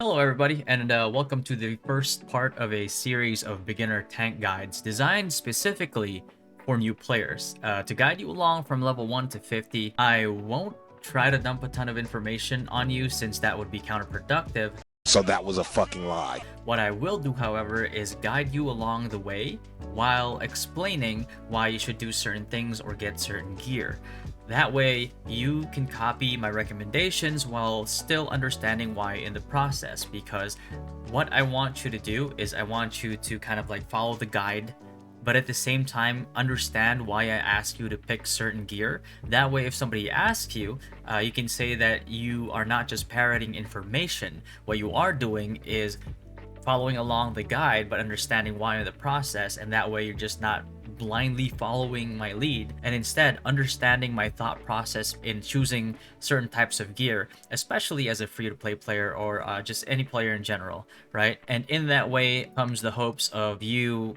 Hello everybody, and welcome to the first part of a series of beginner tank guides designed specifically for new players. To guide you along from level 1 to 50, I won't try to dump a ton of information on you since that would be counterproductive. So that was a fucking lie. What I will do, however, is guide you along the way while explaining why you should do certain things or get certain gear. That way, you can copy my recommendations while still understanding why in the process, because what I want you to do is I want you to kind of like follow the guide, but at the same time understand why I ask you to pick certain gear. That way, if somebody asks you, you can say that you are not just parroting information. What you are doing is following along the guide, but understanding why in the process, and that way you're just not blindly following my lead and instead understanding my thought process in choosing certain types of gear, especially as a free-to-play player or just any player in general, right? And in that way comes the hopes of you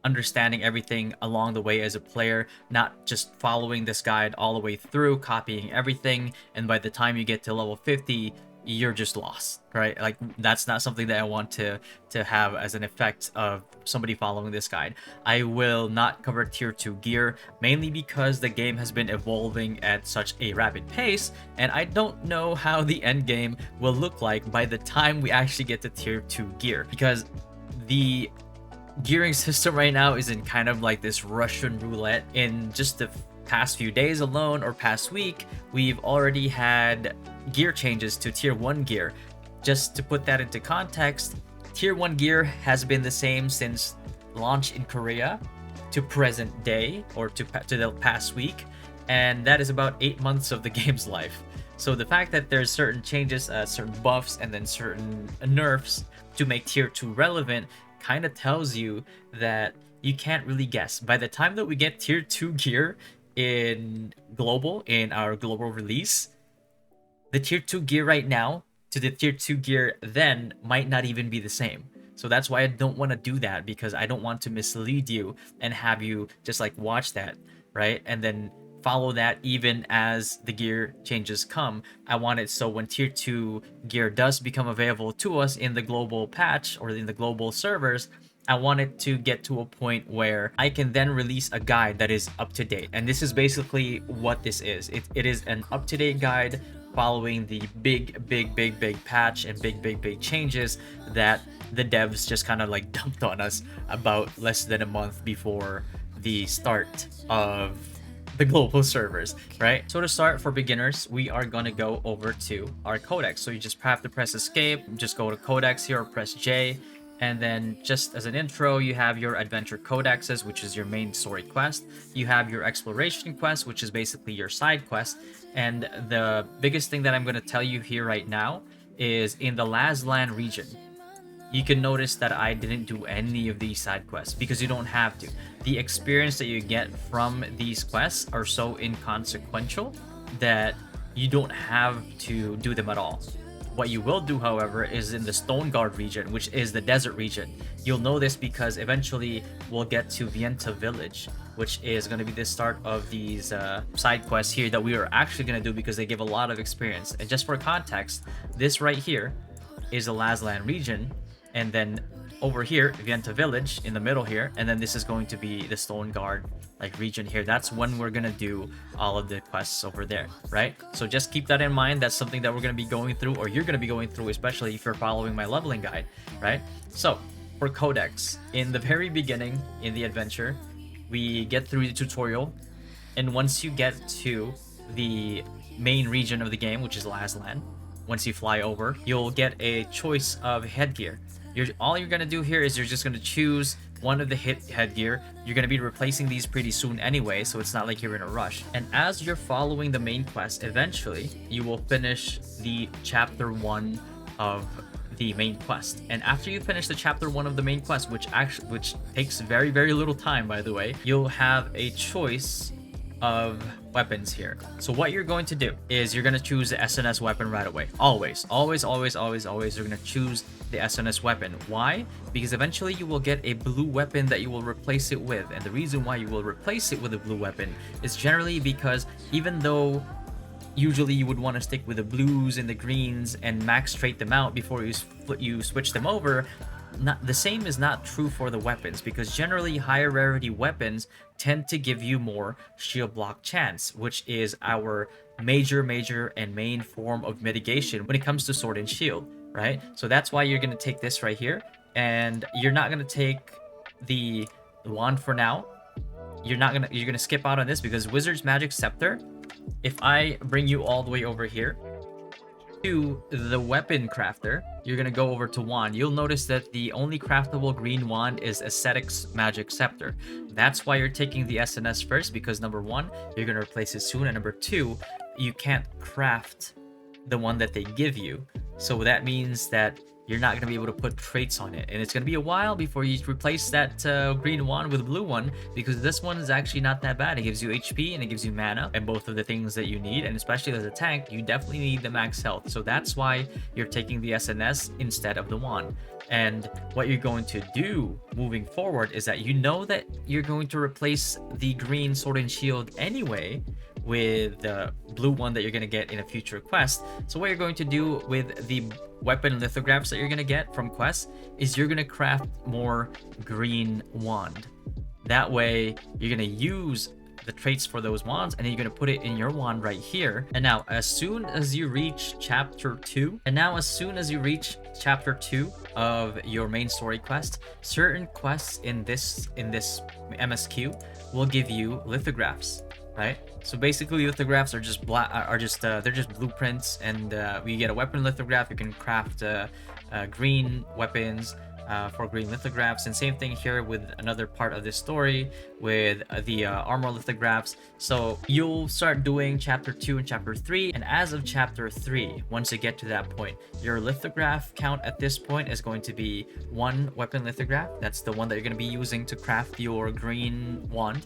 understanding everything along the way as a player, not just following this guide all the way through, copying everything, and by the time you get to level 50 you're just lost, right? Like, that's not something that I want to have as an effect of somebody following this guide. I will not cover tier 2 gear, mainly because the game has been evolving at such a rapid pace, and I don't know how the end game will look like by the time we actually get to tier 2 gear, because the gearing system right now is in kind of like this Russian roulette. In just the past few days alone, or past week, we've already had gear changes to tier 1 gear. Just to put that into context, tier 1 gear has been the same since launch in Korea to present day, or to the past week, and that is about 8 months of the game's life. So the fact that there's certain changes, certain buffs, and then certain nerfs to make tier 2 relevant kind of tells you that you can't really guess. By the time that we get tier 2 gear in our global release, the tier 2 gear right now to the tier 2 gear then might not even be the same. So that's why I don't want to do that, because I don't want to mislead you and have you just like watch that, right? And then follow that even as the gear changes come. I want it so when tier 2 gear does become available to us in the global patch or in the global servers, I want it to get to a point where I can then release a guide that is up to date. And this is basically what this is. It is an up-to-date guide following the big patch and big changes that the devs just kind of like dumped on us about less than a month before the start of the global servers, right? So to start, for beginners, we are gonna go over to our codex. So you just have to press escape, just go to codex here, or press J, and then just as an intro, you have your adventure codexes, which is your main story quest. You have your exploration quest, which is basically your side quest. And the biggest thing that I'm going to tell you here right now is in the Lazland region, you can notice that I didn't do any of these side quests because you don't have to. The experience that you get from these quests are so inconsequential that you don't have to do them at all. What you will do, however, is in the Stone Guard region, which is the desert region. You'll know this because eventually we'll get to Vienta village, which is going to be the start of these side quests here that we are actually going to do because they give a lot of experience. And just for context, this right here is the Lazland region, and then over here, Vienta village in the middle here, and then this is going to be the Stone Guard like region here. That's when we're gonna do all of the quests over there, right? So just keep that in mind. That's something that we're gonna be going through, or you're gonna be going through, especially if you're following my leveling guide, right? So for codex, in the very beginning in the adventure, we get through the tutorial, and once you get to the main region of the game, which is Lazland, once you fly over, you'll get a choice of headgear. All you're gonna do here is you're just gonna choose one of the headgear. You're gonna be replacing these pretty soon anyway, so it's not like you're in a rush. And as you're following the main quest, eventually you will finish the chapter 1 of the main quest. And after you finish the chapter 1 of the main quest, which takes very little time, by the way, you'll have a choice of weapons here. So what you're going to do is you're going to choose the SnS weapon right away. Always you're going to choose the SnS weapon. Why? Because eventually you will get a blue weapon that you will replace it with. And the reason why you will replace it with a blue weapon is generally because even though usually you would want to stick with the blues and the greens and max trait them out before you switch them over. The same is not true for the weapons, because generally higher rarity weapons tend to give you more shield block chance, which is our major and main form of mitigation when it comes to sword and shield, right? So that's why you're going to take this right here, and you're not going to take the wand for now. You're going to skip out on this because Wizard's Magic Scepter, if I bring you all the way over here to the weapon crafter, you're going to go over to wand. You'll notice that the only craftable green wand is Aesthetics Magic Scepter. That's why you're taking the SnS first, because number one, you're going to replace it soon, and number two, you can't craft the one that they give you. So that means that you're not going to be able to put traits on it, and it's going to be a while before you replace that green wand with a blue one, because this one is actually not that bad. It gives you HP and it gives you mana and both of the things that you need, and especially as a tank, you definitely need the max health. So that's why you're taking the SnS instead of the wand. And what you're going to do moving forward is that you know that you're going to replace the green sword and shield anyway with the blue one that you're going to get in a future quest. So what you're going to do with the weapon lithographs that you're going to get from quests is you're going to craft more green wand. That way you're going to use the traits for those wands, and then you're going to put it in your wand right here. And now as soon as you reach chapter 2 of your main story quest, certain quests in this MSQ will give you lithographs, right? So basically lithographs are just they're just blueprints, and when you get a weapon lithograph, you can craft green weapons for green lithographs. And same thing here with another part of this story with the armor lithographs. So you'll start doing chapter 2 and chapter 3, and as of chapter 3, once you get to that point, your lithograph count at this point is going to be 1 weapon lithograph. That's the one that you're going to be using to craft your green wand.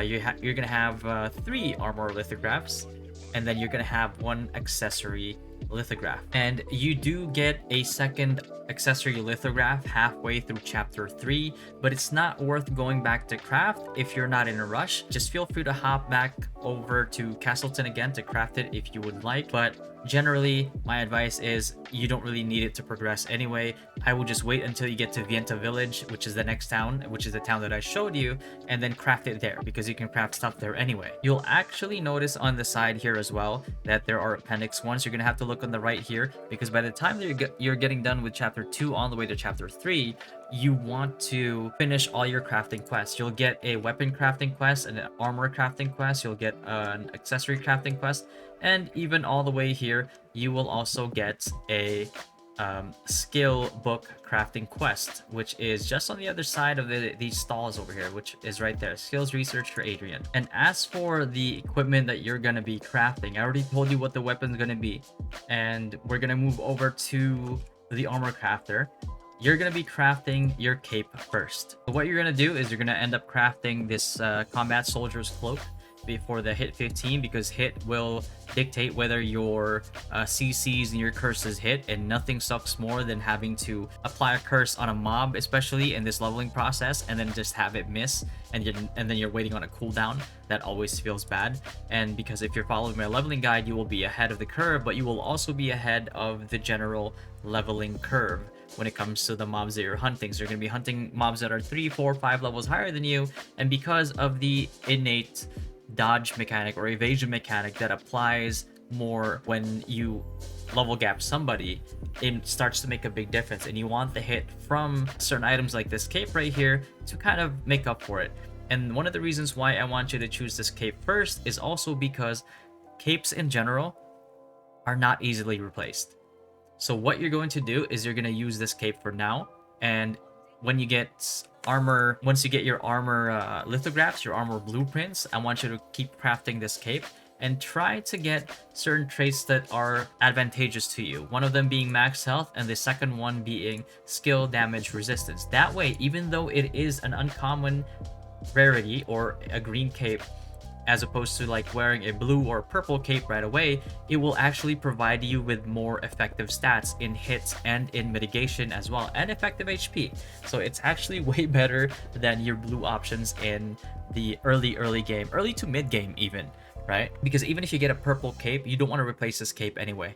You're going to have 3 armor lithographs, and then you're going to have 1 accessory lithograph. And you do get a second accessory lithograph halfway through chapter 3, but it's not worth going back to craft if you're not in a rush. Just feel free to hop back over to Kastleton again to craft it if you would like, but generally my advice is you don't really need it to progress anyway. I will just wait until you get to Vienta Village, which is the next town, which is the town that I showed you, and then craft it there, because you can craft stuff there anyway. You'll actually notice on the side here as well that there are appendix ones. You're gonna have to look on the right here, because by the time that you're getting done with chapter 2 all the way to chapter 3, you want to finish all your crafting quests. You'll get a weapon crafting quest and an armor crafting quest. You'll get an accessory crafting quest, and even all the way here, you will also get a skill book crafting quest, which is just on the other side of these stalls over here, which is right there, skills research for Adrian. And as for the equipment that you're going to be crafting, I already told you what the weapon's going to be, and we're going to move over to the armor crafter. You're going to be crafting your cape first. So what you're going to do is you're going to end up crafting this combat soldier's cloak before the hit 15, because hit will dictate whether your CCs and your curses hit, and nothing sucks more than having to apply a curse on a mob, especially in this leveling process, and then just have it miss, and then you're waiting on a cooldown. That always feels bad. And because if you're following my leveling guide, you will be ahead of the curve, but you will also be ahead of the general leveling curve when it comes to the mobs that you're hunting. So you're going to be hunting mobs that are 3, 4, 5 levels higher than you, and because of the innate dodge mechanic or evasion mechanic that applies more when you level gap somebody, it starts to make a big difference, and you want the hit from certain items like this cape right here to kind of make up for it. And one of the reasons why I want you to choose this cape first is also because capes in general are not easily replaced. So what you're going to do is you're going to use this cape for now, and when you get armor, once you get your armor lithographs, your armor blueprints, I want you to keep crafting this cape and try to get certain traits that are advantageous to you. One of them being max health, and the second one being skill damage resistance. That way, even though it is an uncommon rarity or a green cape, as opposed to like wearing a blue or purple cape right away, it will actually provide you with more effective stats in hits and in mitigation as well, and effective HP. So it's actually way better than your blue options in the early game, early to mid game even, right? Because even if you get a purple cape, you don't want to replace this cape anyway.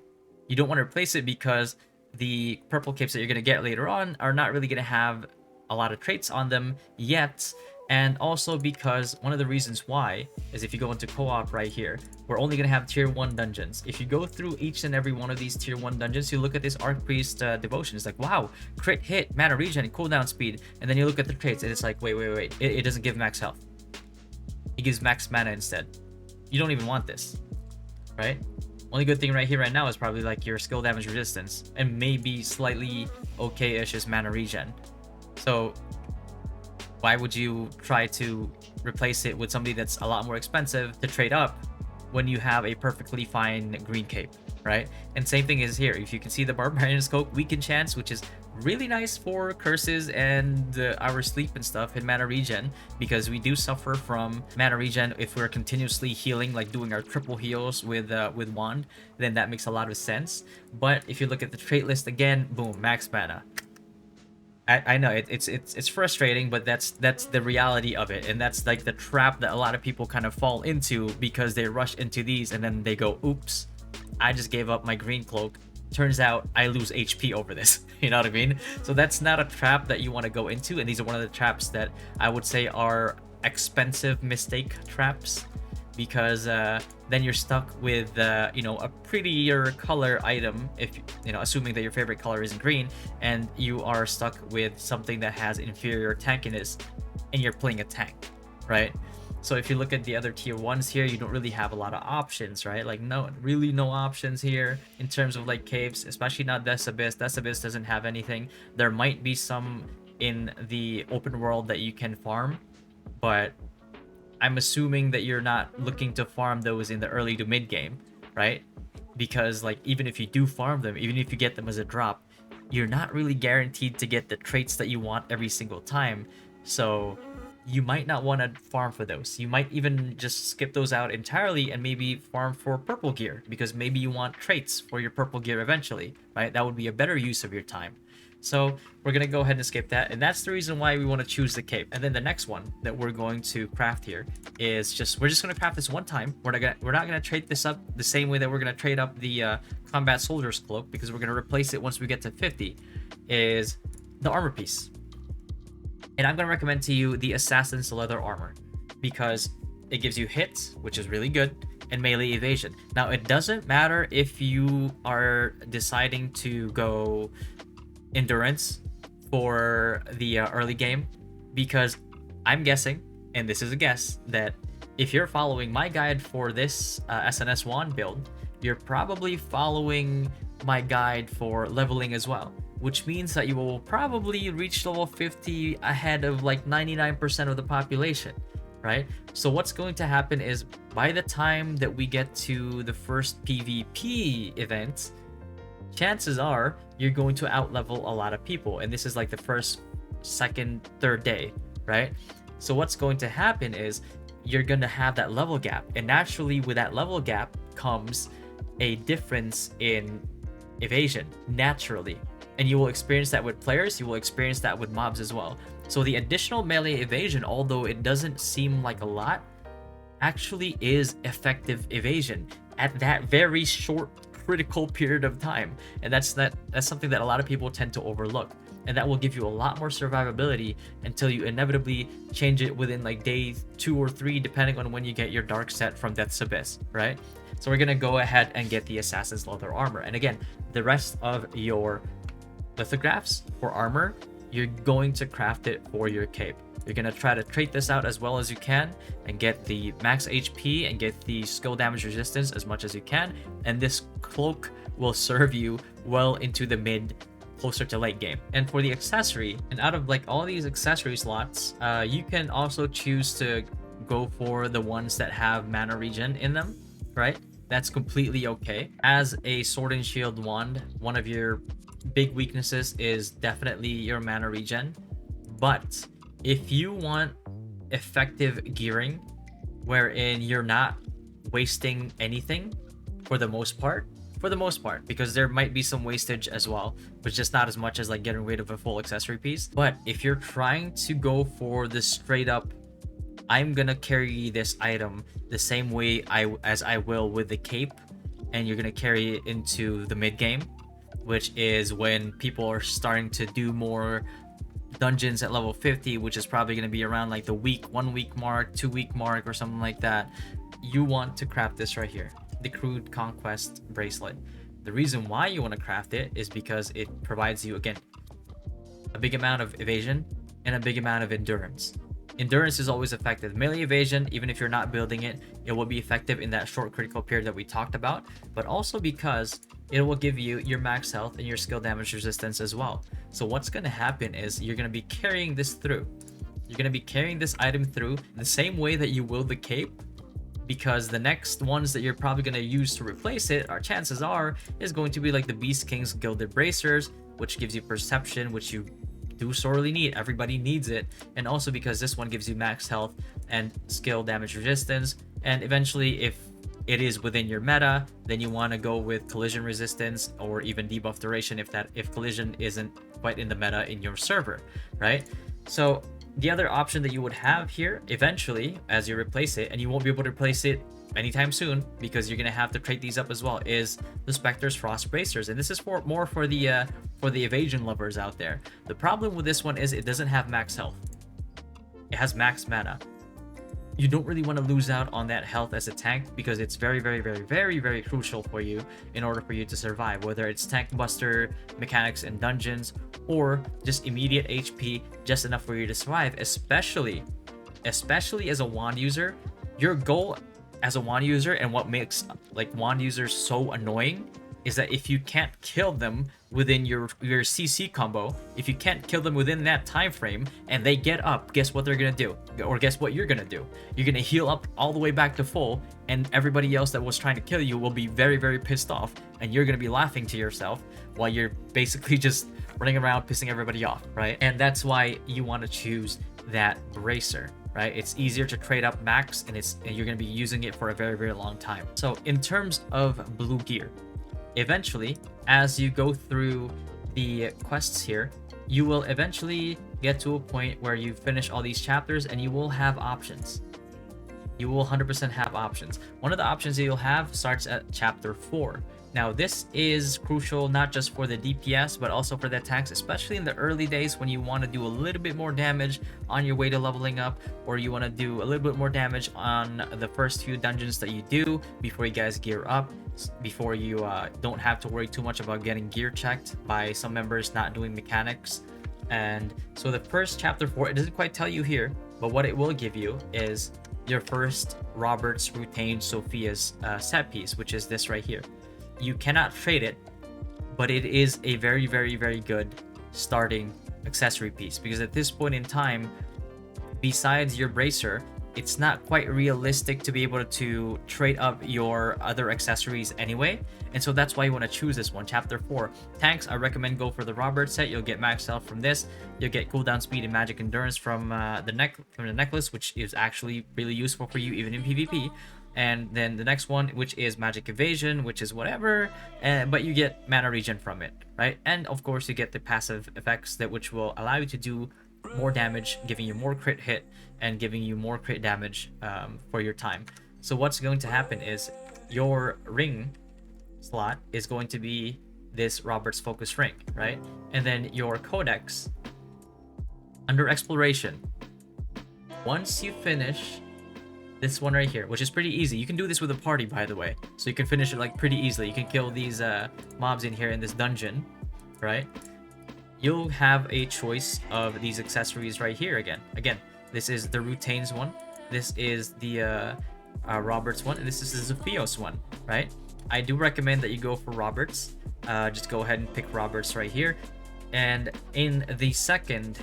You don't want to replace it because the purple capes that you're going to get later on are not really going to have a lot of traits on them yet. And also because one of the reasons why is if you go into co-op right here, we're only going to have tier 1 dungeons. If you go through each and every one of these tier 1 dungeons, you look at this Archpriest devotion. It's like, wow, crit hit, mana regen, cooldown speed. And then you look at the traits and it's like, wait. It doesn't give max health. It gives max mana instead. You don't even want this, right? Only good thing right here, right now, is probably like your skill damage resistance, and maybe slightly okay-ish is mana regen. So why would you try to replace it with somebody that's a lot more expensive to trade up when you have a perfectly fine green cape, right? And same thing is here. If you can see the Barbarian's Cloak weaken chance, which is really nice for curses and our sleep and stuff in mana regen, because we do suffer from mana regen if we're continuously healing, like doing our triple heals with wand. Then that makes a lot of sense. But if you look at the trait list again, boom, max mana. I know it's frustrating, but that's the reality of it, and that's like the trap that a lot of people kind of fall into because they rush into these and then they go, oops, I just gave up my green cloak. Turns out I lose HP over this. You know what I mean? So that's not a trap that you want to go into, and these are one of the traps that I would say are expensive mistake traps, because then you're stuck with a prettier color item, if assuming that your favorite color isn't green, and you are stuck with something that has inferior tankiness and you're playing a tank, right? So if you look at the other tier 1s here, you don't really have a lot of options, right? Like no options here in terms of like caves, especially not Death's Abyss. Death's Abyss doesn't have anything. There might be some in the open world that you can farm, but I'm assuming that you're not looking to farm those in the early to mid game, right? Because like even if you do farm them, even if you get them as a drop, you're not really guaranteed to get the traits that you want every single time. So you might not want to farm for those. You might even just skip those out entirely and maybe farm for purple gear, because maybe you want traits for your purple gear eventually, right? That would be a better use of your time. So we're going to go ahead and skip that, and that's the reason why we want to choose the cape. And then the next one that we're going to craft here is we're just going to craft this one time. We're not going to trade this up the same way that we're going to trade up the combat soldier's cloak, because we're going to replace it once we get to 50, is the armor piece. And I'm going to recommend to you the Assassin's Leather Armor, because it gives you hits, which is really good, and melee evasion. Now, it doesn't matter if you are deciding to go endurance for the early game, because I'm guessing, and this is a guess, that if you're following my guide for this SnS wand build, you're probably following my guide for leveling as well, which means that you will probably reach level 50 ahead of like 99% of the population, right? So what's going to happen is by the time that we get to the first PvP event, chances are you're going to outlevel a lot of people, and this is like the first, second, third day, right? So what's going to happen is you're going to have that level gap, and naturally with that level gap comes a difference in evasion, naturally. And you will experience that with players, you will experience that with mobs as well. So the additional melee evasion, although it doesn't seem like a lot, actually is effective evasion at that very short critical period of time. And that's something that a lot of people tend to overlook. And that will give you a lot more survivability until you inevitably change it within like day 2 or 3, depending on when you get your dark set from Death's Abyss, right? So we're gonna go ahead and get the Assassin's Leather Armor. And again, the rest of your lithographs for armor, you're going to craft it for your cape. You're going to try to trait this out as well as you can and get the max HP and get the skill damage resistance as much as you can. And this cloak will serve you well into the mid, closer to late game. And for the accessory, and out of like all these accessory slots, you can also choose to go for the ones that have mana regen in them, right? That's completely okay. As a sword and shield wand, one of your big weaknesses is definitely your mana regen. But if you want effective gearing wherein you're not wasting anything for the most part, because there might be some wastage as well, but just not as much as like getting rid of a full accessory piece. But if you're trying to go for the straight up I'm gonna carry this item the same way as I will with the cape, and you're gonna carry it into the mid game, which is when people are starting to do more dungeons at level 50, which is probably going to be around like the 1 week mark, 2 week mark, or something like that. You want to craft this right here, the Crude Conquest Bracelet. The reason why you want to craft it is because it provides you, again, a big amount of evasion and a big amount of endurance. Endurance is always effective. Melee evasion, even if you're not building it, it will be effective in that short critical period that we talked about, but also because it will give you your max health and your skill damage resistance as well. So what's going to happen is you're going to be carrying this through. You're going to be carrying this item through the same way that you will the cape, because the next ones that you're probably going to use to replace it, our chances are, is going to be like the Beast King's Gilded Bracers, which gives you perception, which you do sorely need. Everybody needs it. And also because this one gives you max health and skill damage resistance. And eventually, if it is within your meta, then you want to go with collision resistance or even debuff duration if collision isn't quite in the meta in your server, right? So the other option that you would have here eventually as you replace it, and you won't be able to replace it anytime soon because you're gonna have to trade these up as well, is the Spectre's Frost Bracers. And this is more for the evasion lovers out there. The problem with this one is it doesn't have max health. It has max mana. You don't really want to lose out on that health as a tank because it's very, very, very, very, very crucial for you in order for you to survive, whether it's tank buster mechanics in dungeons or just immediate HP, just enough for you to survive, especially as a wand user. Your goal as a wand user, and what makes like wand users so annoying, is that if you can't kill them within your CC combo, if you can't kill them within that time frame and they get up, guess what they're gonna do? Or guess what you're gonna do? You're gonna heal up all the way back to full, and everybody else that was trying to kill you will be very, very pissed off, and you're gonna be laughing to yourself while you're basically just running around pissing everybody off, right? And that's why you want to choose that bracer, right? It's easier to trade up max, and you're gonna be using it for a very, very long time. So in terms of blue gear, eventually, as you go through the quests here, you will eventually get to a point where you finish all these chapters and you will have options. You will 100% have options. One of the options that you'll have starts at chapter 4. Now, this is crucial not just for the DPS, but also for the attacks, especially in the early days when you want to do a little bit more damage on your way to leveling up, or you want to do a little bit more damage on the first few dungeons that you do before you guys gear up, before you don't have to worry too much about getting gear checked by some members not doing mechanics. And so the first chapter 4, it doesn't quite tell you here, but what it will give you is your first Robert's Rutain Sophia's set piece, which is this right here. You cannot trade it, but it is a very, very, very good starting accessory piece, because at this point in time, besides your bracer, it's not quite realistic to be able to trade up your other accessories anyway. And so that's why you want to choose this one, chapter 4. Tanks, I recommend go for the Robert set. You'll get max health from this. You'll get cooldown speed and magic endurance from the necklace, which is actually really useful for you even in PvP. And then the next one, which is magic evasion, which is whatever, but you get mana regen from it, right? And of course you get the passive effects which will allow you to do more damage, giving you more crit hit and giving you more crit damage for your time. So what's going to happen is your ring slot is going to be this Robert's Focus ring, right? And then your codex under exploration, once you finish this one right here, which is pretty easy. You can do this with a party, by the way, so you can finish it like pretty easily. You can kill these mobs in here in this dungeon, right? You'll have a choice of these accessories right here again. This is the Rutain's one, this is the Robert's one, and this is the Zophios one, right? I do recommend that you go for Robert's. Just go ahead and pick Robert's right here. And in the second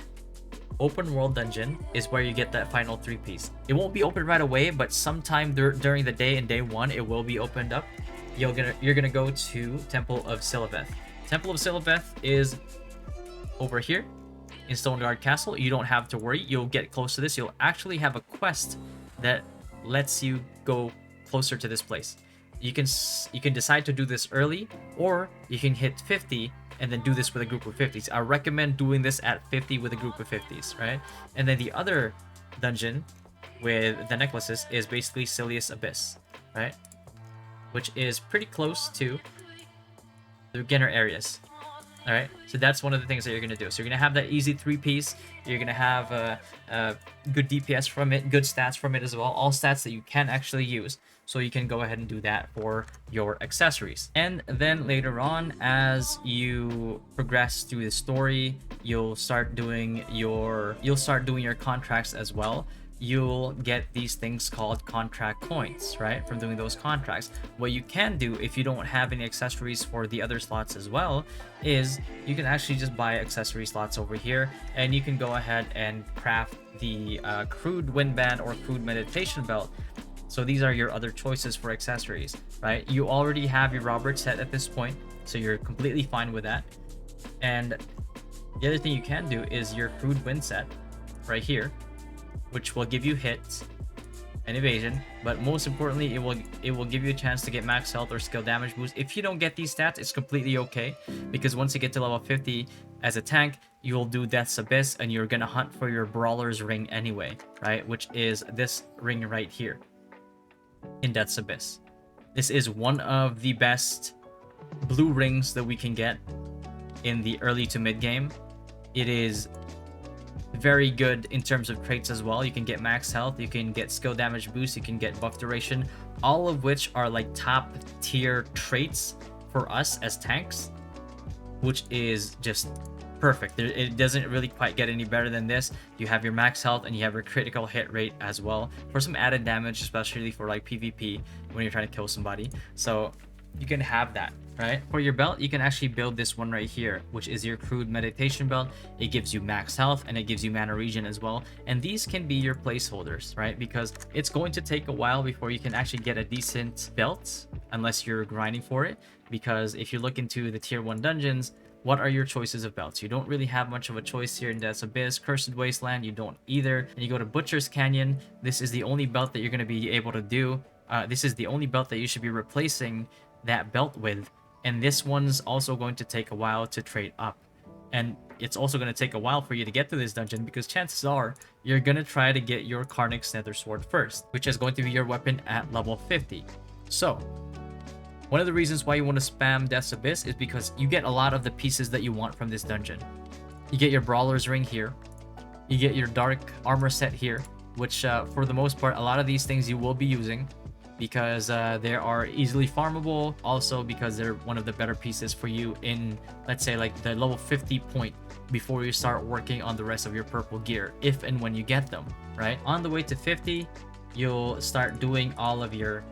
open world dungeon is where you get that final 3-piece. It won't be open right away, but sometime during the day in day 1, it will be opened up. You're gonna go to Temple of Siliveth. Temple of Siliveth is over here in Stoneguard Castle. You don't have to worry. You'll get close to this. You'll actually have a quest that lets you go closer to this place. You can decide to do this early, or you can hit 50 and then do this with a group of 50s. I recommend doing this at 50 with a group of 50s, right? And then the other dungeon with the necklaces is basically Silius Abyss, right? Which is pretty close to the beginner areas. All right, so that's one of the things that you're gonna do. So you're gonna have that easy 3-piece. You're gonna have good DPS from it, good stats from it as well. All stats that you can actually use. So you can go ahead and do that for your accessories. And then later on, as you progress through the story, you'll start doing your contracts as well. You'll get these things called contract coins, right, from doing those contracts. What you can do if you don't have any accessories for the other slots as well is you can actually just buy accessory slots over here, and you can go ahead and craft the crude windband or crude meditation belt. So these are your other choices for accessories, right? You already have your Robert set at this point, so you're completely fine with that. And the other thing you can do is your crude wind set right here, which will give you hits and evasion, but most importantly, it will give you a chance to get max health or skill damage boost. If you don't get these stats, it's completely okay, because once you get to level 50 as a tank, you'll do Death's Abyss, and you're gonna hunt for your Brawler's Ring anyway, right? Which is this ring right here in Death's Abyss. This is one of the best blue rings that we can get in the early to mid game. It is very good in terms of traits as well. You can get max health, you can get skill damage boost, you can get buff duration, all of which are like top tier traits for us as tanks, which is just perfect. It doesn't really quite get any better than this. You have your max health and you have your critical hit rate as well for some added damage, especially for like PvP when you're trying to kill somebody. So you can have that, right? For your belt, you can actually build this one right here, which is your crude meditation belt. It gives you max health and it gives you mana regen as well. And these can be your placeholders, right? Because it's going to take a while before you can actually get a decent belt unless you're grinding for it. Because if you look into the tier 1 dungeons, what are your choices of belts? You don't really have much of a choice here in Death's Abyss. Cursed Wasteland, you don't either. And you go to Butcher's Canyon, this is the only belt that you're going to be able to do. This is the only belt that you should be replacing that belt with, and this one's also going to take a while to trade up, and it's also going to take a while for you to get to this dungeon, because chances are you're going to try to get your Karnak's Nether Sword first, which is going to be your weapon at level 50. So one of the reasons why you want to spam Death's Abyss is because you get a lot of the pieces that you want from this dungeon. You get your Brawler's Ring here, you get your Dark Armor set here, which for the most part, a lot of these things you will be using, because they are easily farmable, also because they're one of the better pieces for you in, let's say, like the level 50 point before you start working on the rest of your purple gear, if and when you get them, right? On the way to 50, you'll start doing all of your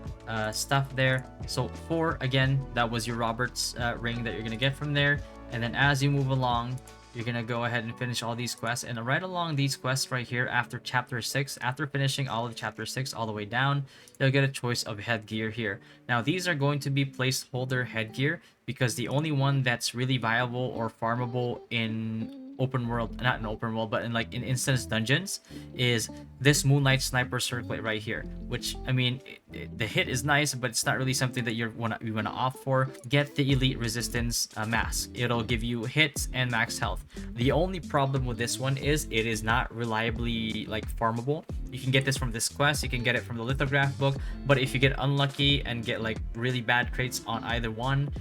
stuff there. So 4, again, that was your Robert's ring that you're gonna get from there. And then as you move along, you're gonna go ahead and finish all these quests, and right along these quests right here, after chapter 6, after finishing all of chapter 6 all the way down, you'll get a choice of headgear here. Now these are going to be placeholder headgear, because the only one that's really viable or farmable in open world, not in open world, but in like in instance dungeons, is this Moonlight Sniper circlet right here, which, I mean, the hit is nice, but it's not really something that you want to opt for. Get the Elite Resistance mask. It'll give you hits and max health. The only problem with this one is it is not reliably like farmable. You can get this from this quest, you can get it from the lithograph book, but if you get unlucky and get like really bad traits on either one,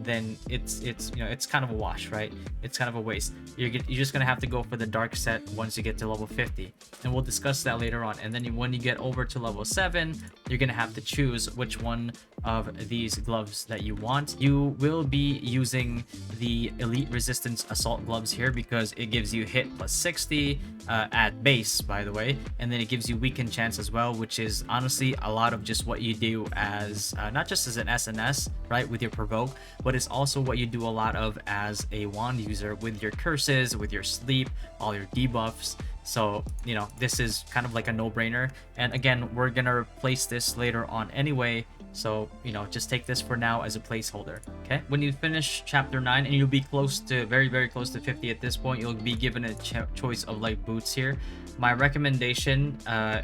then it's you know, it's kind of a wash, right? It's kind of a waste. You're just gonna have to go for the dark set once you get to level 50, and we'll discuss that later on. And then when you get over to level 7, you're gonna have to choose which one of these gloves that you want. You will be using the Elite Resistance Assault gloves here, because it gives you hit plus 60 at base, by the way, and then it gives you weaken chance as well, which is honestly a lot of just what you do as not just as an SnS, right, with your provoke, but it's also what you do a lot of as a wand user with your curses, with your sleep, all your debuffs. So, you know, this is kind of like a no-brainer. And again, we're gonna replace this later on anyway, so, you know, just take this for now as a placeholder. Okay, when you finish chapter 9, and you'll be close to very close to 50 at this point, you'll be given a choice of like boots here. My recommendation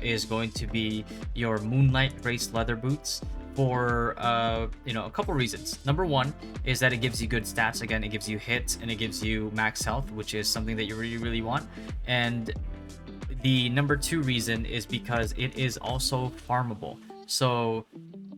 is going to be your Moonlight Grace leather boots, for you know, a couple reasons. Number one is that it gives you good stats. Again, it gives you hits and it gives you max health, which is something that you really want. And The number 2 reason is because it is also farmable. So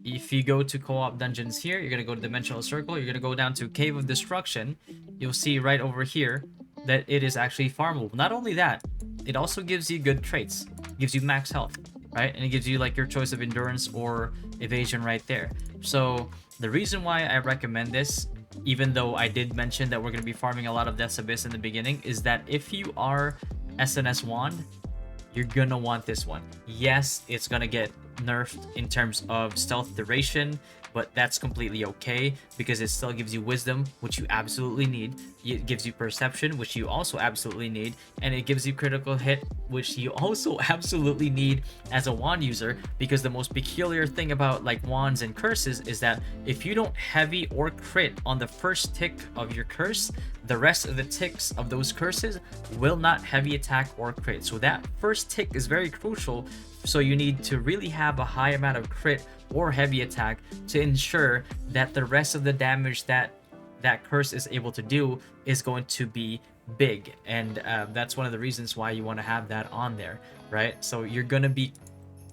if you go to co-op dungeons here, you're gonna go to Dimensional Circle, you're gonna go down to Cave of Destruction, you'll see right over here that it is actually farmable. Not only that, it also gives you good traits. It gives you max health, right? And it gives you like your choice of endurance or evasion right there. So the reason why I recommend this, even though I did mention that we're gonna be farming a lot of Death's Abyss in the beginning, is that if you are SnS wand, you're gonna want this one. Yes, it's gonna get nerfed in terms of stealth duration, but that's completely okay because it still gives you wisdom, which you absolutely need. It gives you perception, which you also absolutely need, and it gives you critical hit, which you also absolutely need as a wand user, because the most peculiar thing about like wands and curses is that if you don't heavy or crit on the first tick of your curse, the rest of the ticks of those curses will not heavy attack or crit. So that first tick is very crucial. So you need to really have a high amount of crit or heavy attack to ensure that the rest of the damage that that curse is able to do is going to be big. And that's one of the reasons why you want to have that on there, right? So you're going to be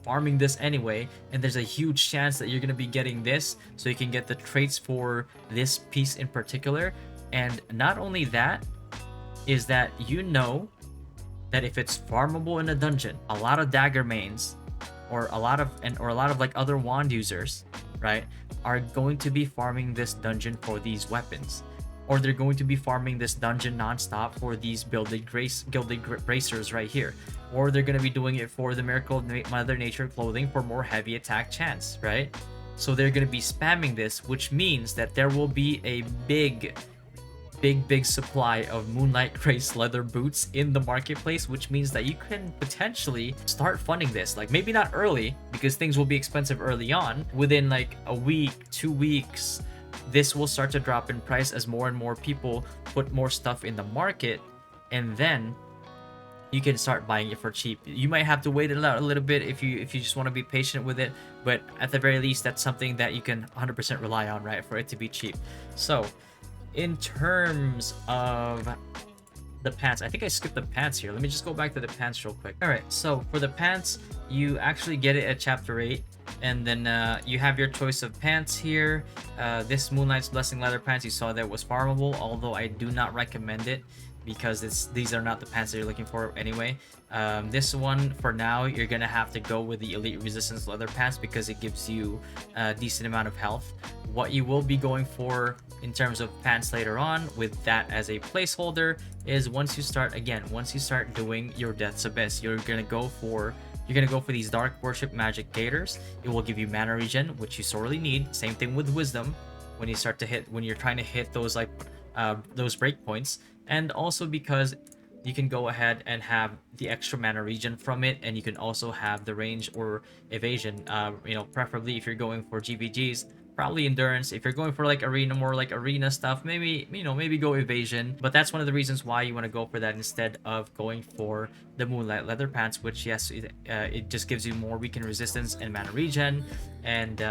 farming this anyway, and there's a huge chance that you're going to be getting this so you can get the traits for this piece in particular. And not only that, is that you know that if it's farmable in a dungeon, a lot of dagger mains or a lot of like other wand users, right, are going to be farming this dungeon for these weapons, or they're going to be farming this dungeon non-stop for these gilded bracers right here, or they're going to be doing it for the Miracle Mother Nature clothing for more heavy attack chance, right? So they're going to be spamming this, which means that there will be a big supply of Moonlight Grace leather boots in the marketplace, which means that you can potentially start funding this. Like, maybe not early, because things will be expensive early on. Within like a week, 2 weeks, this will start to drop in price as more and more people put more stuff in the market, and then you can start buying it for cheap. You might have to wait it out a little bit if you just want to be patient with it, but at the very least, that's something that you can 100% rely on, right, for it to be cheap. So in terms of the pants, I think I skipped the pants here. Let me just go back to the pants real quick. All right, so for the pants, you actually get it at chapter 8, and then you have your choice of pants here. This Moonlight's Blessing leather pants, you saw that was farmable, although I do not recommend it because these are not the pants that you're looking for anyway. This one, for now, you're gonna have to go with the Elite Resistance leather pants because it gives you a decent amount of health. What you will be going for in terms of pants later on, with that as a placeholder, is once you start doing your Death's Abyss, you're gonna go for these Dark Worship Magic Gators. It will give you mana regen, which you sorely need. Same thing with Wisdom when you're trying to hit those those breakpoints, and also because you can go ahead and have the extra mana regen from it, and you can also have the range or evasion. Preferably if you're going for GVGs, probably endurance. If you're going for like arena stuff, maybe go evasion. But that's one of the reasons why you want to go for that instead of going for the Moonlight leather pants, which, yes, it just gives you more weaken resistance and mana regen, and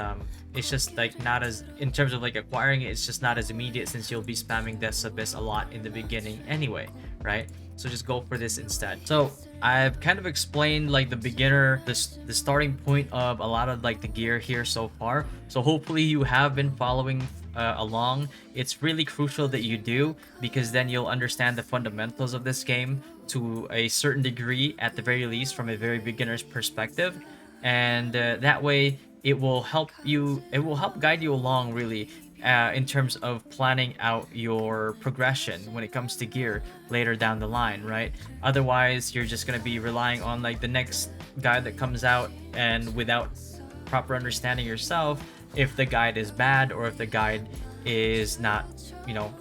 it's just like not as, in terms of like acquiring it, it's just not as immediate since you'll be spamming Death's Abyss a lot in the beginning anyway, right? So just go for this instead. So I've kind of explained like the starting point of a lot of like the gear here so far. So hopefully you have been following along. It's really crucial that you do, because then you'll understand the fundamentals of this game to a certain degree, at the very least, from a very beginner's perspective, and that way it will help guide you along, really, in terms of planning out your progression when it comes to gear later down the line, right? Otherwise, you're just going to be relying on like the next guide that comes out, and without proper understanding yourself, if the guide is bad or if the guide is not,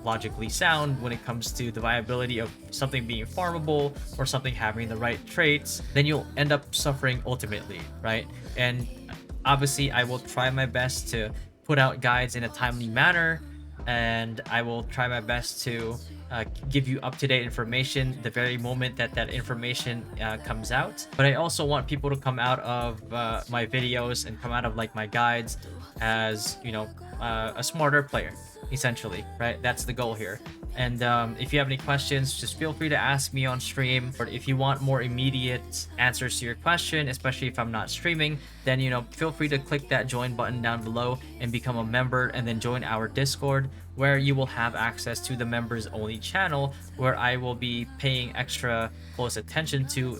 logically sound when it comes to the viability of something being farmable or something having the right traits, then you'll end up suffering ultimately, right? And obviously, I will try my best to put out guides in a timely manner, and I will try my best to give you up-to-date information the very moment that information comes out. But I also want people to come out of my videos and come out of like my guides as a smarter player, essentially, right? That's the goal here. And if you have any questions, just feel free to ask me on stream. Or if you want more immediate answers to your question, especially if I'm not streaming, then, you know, feel free to click that join button down below and become a member, and then join our Discord, where you will have access to the members only channel, where I will be paying extra close attention to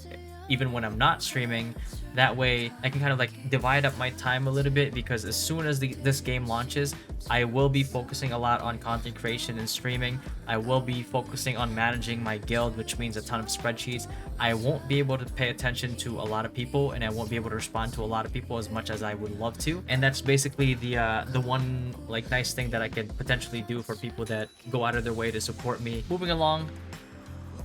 even when I'm not streaming. That way I can kind of like divide up my time a little bit, because as soon as this game launches, I will be focusing a lot on content creation and streaming. I will be focusing on managing my guild, which means a ton of spreadsheets. I won't be able to pay attention to a lot of people, and I won't be able to respond to a lot of people as much as I would love to. And that's basically the one like nice thing that I could potentially do for people that go out of their way to support me. Moving along,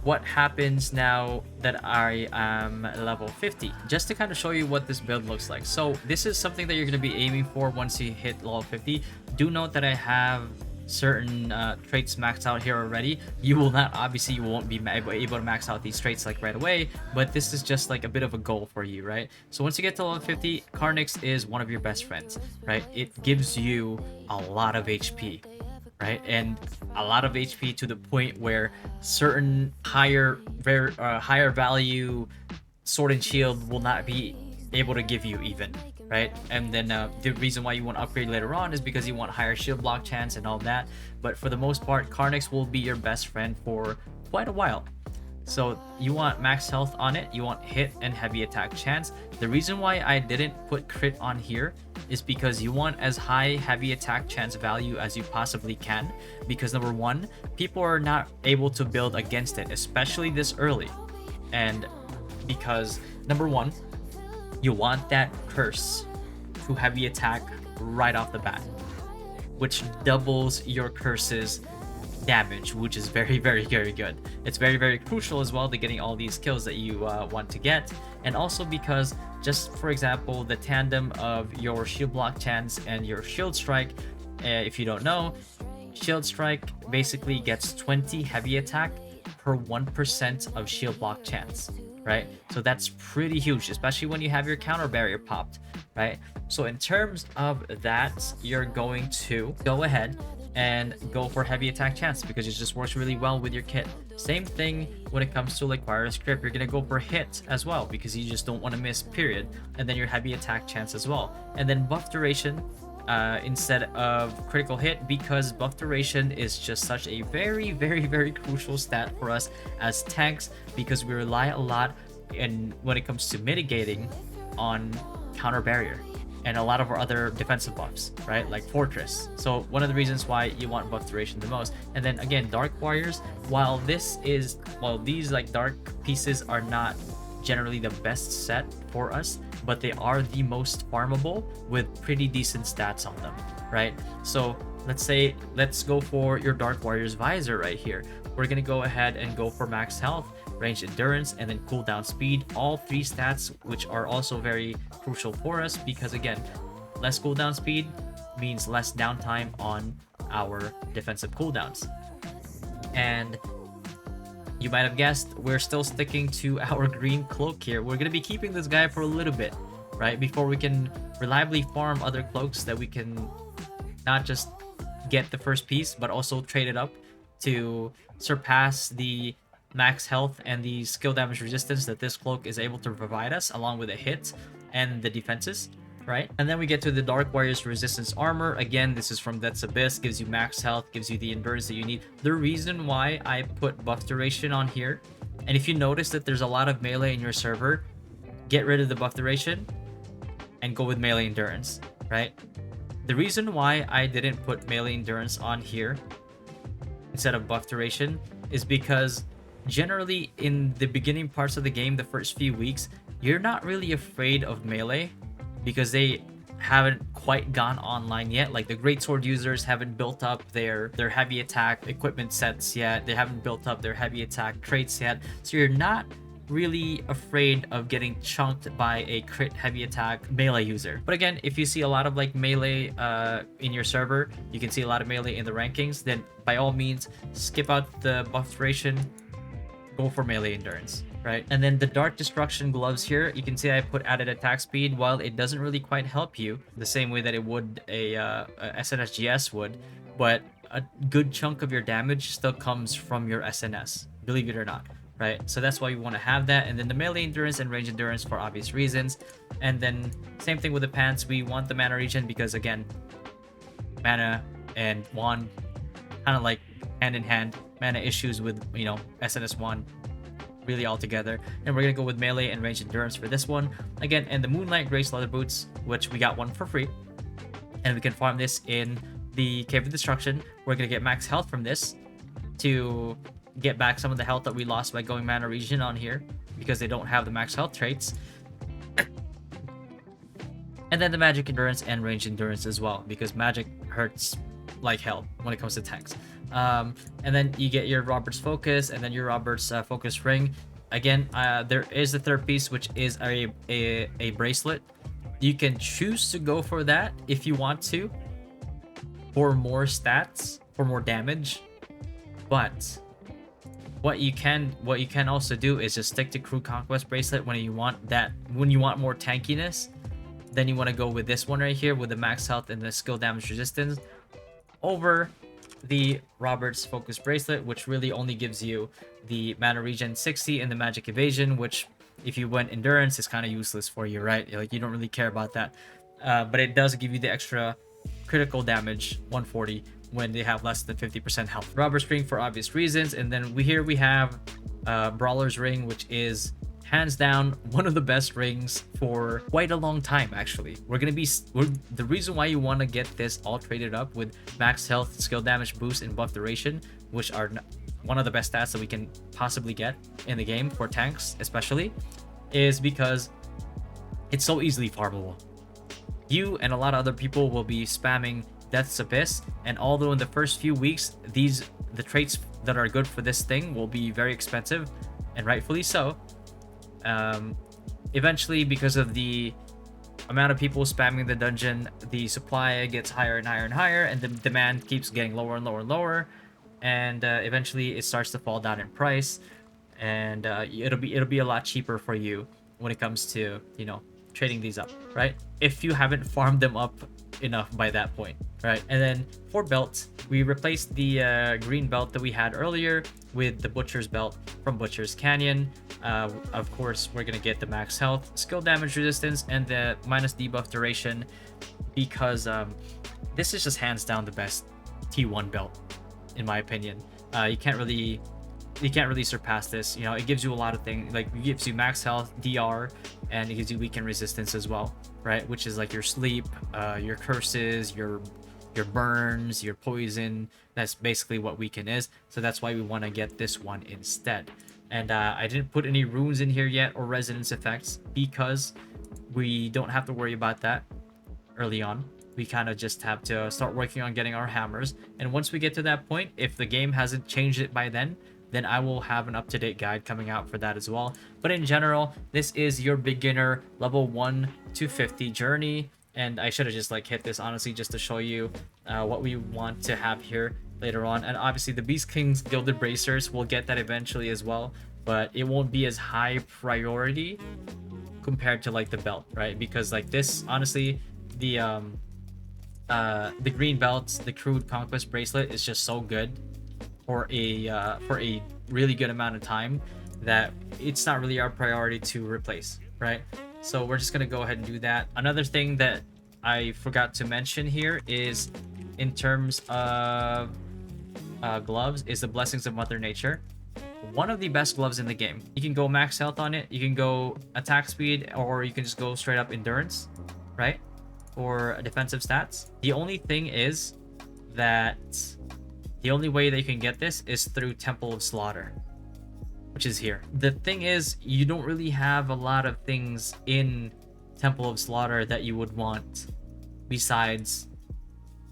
what happens now that I am level 50, just to kind of show you what this build looks like. So this is something that you're going to be aiming for once you hit level 50. Do note that I have certain traits maxed out here already. You will not, obviously you won't be able to max out these traits like right away, but this is just like a bit of a goal for you, right? So once you get to level 50, Carnix is one of your best friends, right? It gives you a lot of HP, right? And a lot of HP to the point where certain higher value sword and shield will not be able to give you even, right? And then the reason why you want to upgrade later on is because you want higher shield block chance and all that. But for the most part, Carnix will be your best friend for quite a while. So you want max health on it, you want hit and heavy attack chance. The reason why I didn't put crit on here is because you want as high heavy attack chance value as you possibly can, because number one, people are not able to build against it, especially this early. And because number one, you want that curse to heavy attack right off the bat, which doubles your curse's damage, which is very good. It's very crucial as well to getting all these kills that you want to get. And also because, just for example, the tandem of your shield block chance and your shield strike, if you don't know, shield strike basically gets 20 heavy attack per 1% of shield block chance, right? So that's pretty huge, especially when you have your counter barrier popped, right? So in terms of that, you're going to go ahead and go for heavy attack chance, because it just works really well with your kit. Same thing when it comes to like Warrior's Grip, you're gonna go for hit as well, because you just don't want to miss, period. And then your heavy attack chance as well. And then buff duration instead of critical hit, because buff duration is just such a very crucial stat for us as tanks, because we rely a lot when it comes to mitigating on counter barrier and a lot of our other defensive buffs, right? Like Fortress. So one of the reasons why you want buff duration the most. And then again, Dark Warriors, while these like dark pieces are not generally the best set for us, but they are the most farmable with pretty decent stats on them, right? So let's go for your Dark Warriors visor right here. We're gonna go ahead and go for max health, range endurance, and then cooldown speed. All three stats which are also very crucial for us, because again, less cooldown speed means less downtime on our defensive cooldowns. And you might have guessed, we're still sticking to our green cloak here. We're going to be keeping this guy for a little bit, right? Before we can reliably farm other cloaks that we can not just get the first piece, but also trade it up to surpass the max health and the skill damage resistance that this cloak is able to provide us, along with the hit and the defenses, right? And then we get to the Dark Warriors resistance armor. Again, this is from Death's Abyss, gives you max health, gives you the endurance that you need. The reason why I put buff duration on here, and if you notice that there's a lot of melee in your server, get rid of the buff duration and go with melee endurance, right? The reason why I didn't put melee endurance on here instead of buff duration is because generally in the beginning parts of the game, the first few weeks, you're not really afraid of melee because they haven't quite gone online yet. Like the greatsword users haven't built up their heavy attack equipment sets yet. They haven't built up their heavy attack traits yet. So you're not really afraid of getting chunked by a crit heavy attack melee user. But again, if you see a lot of like melee in your server, you can see a lot of melee in the rankings, then by all means skip out the buff duration, go for melee endurance, right? And then the Dark Destruction gloves here, you can see I put added attack speed. While it doesn't really quite help you the same way that it would a SNS GS would, but a good chunk of your damage still comes from your SNS, believe it or not, right? So that's why you want to have that. And then the melee endurance and range endurance for obvious reasons. And then same thing with the pants. We want the mana regen because, again, mana and wand kind of like hand in hand. Mana issues with, you know, SNS wand really all together. And we're gonna go with melee and range endurance for this one again. And the Moonlight Grace leather boots, which we got one for free, and we can farm this in the Cave of Destruction. We're gonna get max health from this to get back some of the health that we lost by going mana regen on here, because they don't have the max health traits. And then the magic endurance and range endurance as well, because magic hurts like hell when it comes to tanks. And then you get your Robert's focus, and then your Robert's focus ring. Again, there is a third piece, which is a bracelet. You can choose to go for that if you want to, for more stats, for more damage. But what you can also do is just stick to Crew Conquest bracelet when you want more tankiness. Then you want to go with this one right here with the max health and the skill damage resistance over the Robert's focus bracelet, which really only gives you the mana regen 60 and the magic evasion, which if you went endurance is kind of useless for you, right? Like, you don't really care about that, but it does give you the extra critical damage 140 when they have less than 50% health. Robert's ring for obvious reasons. And then we have Brawler's ring, which is hands down one of the best rings for quite a long time. Actually, the reason why you want to get this all traded up with max health, skill damage boost, and buff duration, which are one of the best stats that we can possibly get in the game for tanks especially, is because it's so easily farmable. You and a lot of other people will be spamming Death's Abyss, and although in the first few weeks the traits that are good for this thing will be very expensive, and rightfully so, eventually, because of the amount of people spamming the dungeon, the supply gets higher and higher and higher, and the demand keeps getting lower and lower and lower, and eventually it starts to fall down in price, and it'll be a lot cheaper for you when it comes to, you know, trading these up, right? If you haven't farmed them up enough by that point, right? And then for belts, we replaced the green belt that we had earlier with the Butcher's belt from Butcher's Canyon. Of course, we're gonna get the max health, skill damage resistance, and the minus debuff duration, because this is just hands down the best T1 belt in my opinion. You can't really surpass this. You know, it gives you a lot of things, like it gives you max health, DR, and it gives you weaken resistance as well, right? Which is like your sleep, your curses, your burns, your poison. That's basically what weaken is. So that's why we want to get this one instead. And I didn't put any runes in here yet or resonance effects, because we don't have to worry about that early on. We kind of just have to start working on getting our hammers. And once we get to that point, if the game hasn't changed it by then I will have an up-to-date guide coming out for that as well. But in general, this is your beginner level 1 to 50 journey. And I should have just like hit this honestly just to show you what we want to have here later on. And obviously the Beast King's Gilded Bracers, we'll get that eventually as well, but it won't be as high priority compared to like the belt, right? Because like this, honestly, the green belts, the Crude Conquest bracelet is just so good for a really good amount of time that it's not really our priority to replace, right? So we're just gonna go ahead and do that. Another thing that I forgot to mention here is, in terms of gloves, is the Blessings of Mother Nature. One of the best gloves in the game. You can go max health on it, you can go attack speed, or you can just go straight up endurance, right? Or defensive stats. The only thing is that the only way that you can get this is through Temple of Slaughter, which is here. The thing is, you don't really have a lot of things in Temple of Slaughter that you would want besides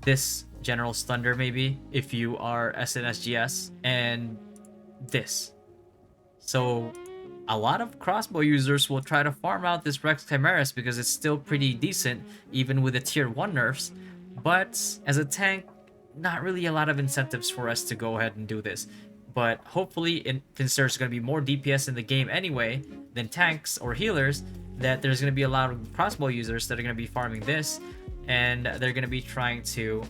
this General's Thunder, maybe, if you are SNSGS, and this. So a lot of crossbow users will try to farm out this Rex Chimeras because it's still pretty decent, even with the tier 1 nerfs. But as a tank, not really a lot of incentives for us to go ahead and do this. But hopefully, since there's going to be more DPS in the game anyway than tanks or healers, that there's going to be a lot of crossbow users that are going to be farming this, and they're going to be trying to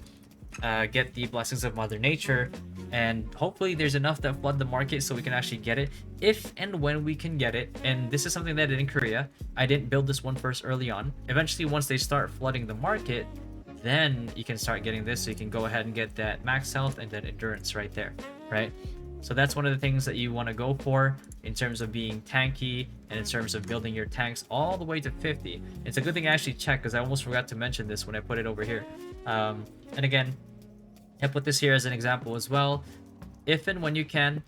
get the blessings of Mother Nature, and hopefully there's enough that flood the market so we can actually get it if and when we can get it. And this is something that I did in Korea. I didn't build this one first early on. Eventually, once they start flooding the market, then you can start getting this, so you can go ahead and get that max health and that endurance right there, right? So that's one of the things that you want to go for in terms of being tanky and in terms of building your tanks all the way to 50. It's a good thing I actually checked, because I almost forgot to mention this when I put it over here. And again, I put this here as an example as well. If and when you can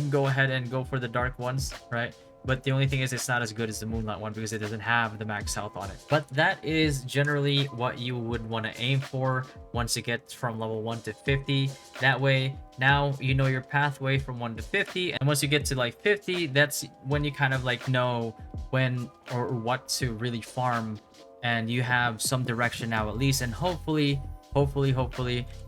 go ahead and go for the dark ones, right? But the only thing is, it's not as good as the Moonlight one because it doesn't have the max health on it. But that is generally what you would want to aim for once you get from level 1 to 50. That way, now you know your pathway from 1 to 50. And once you get to like 50, that's when you kind of like know when or what to really farm. And you have some direction now at least. And hopefully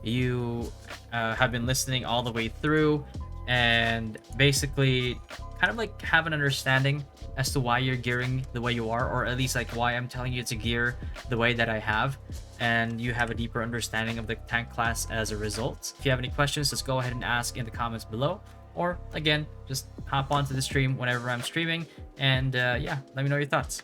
you have been listening all the way through and basically kind of like have an understanding as to why you're gearing the way you are, or at least like why I'm telling you to gear the way that I have, and you have a deeper understanding of the tank class as a result. If you have any questions, just go ahead and ask in the comments below, or again, just hop onto the stream whenever I'm streaming, and yeah, let me know your thoughts.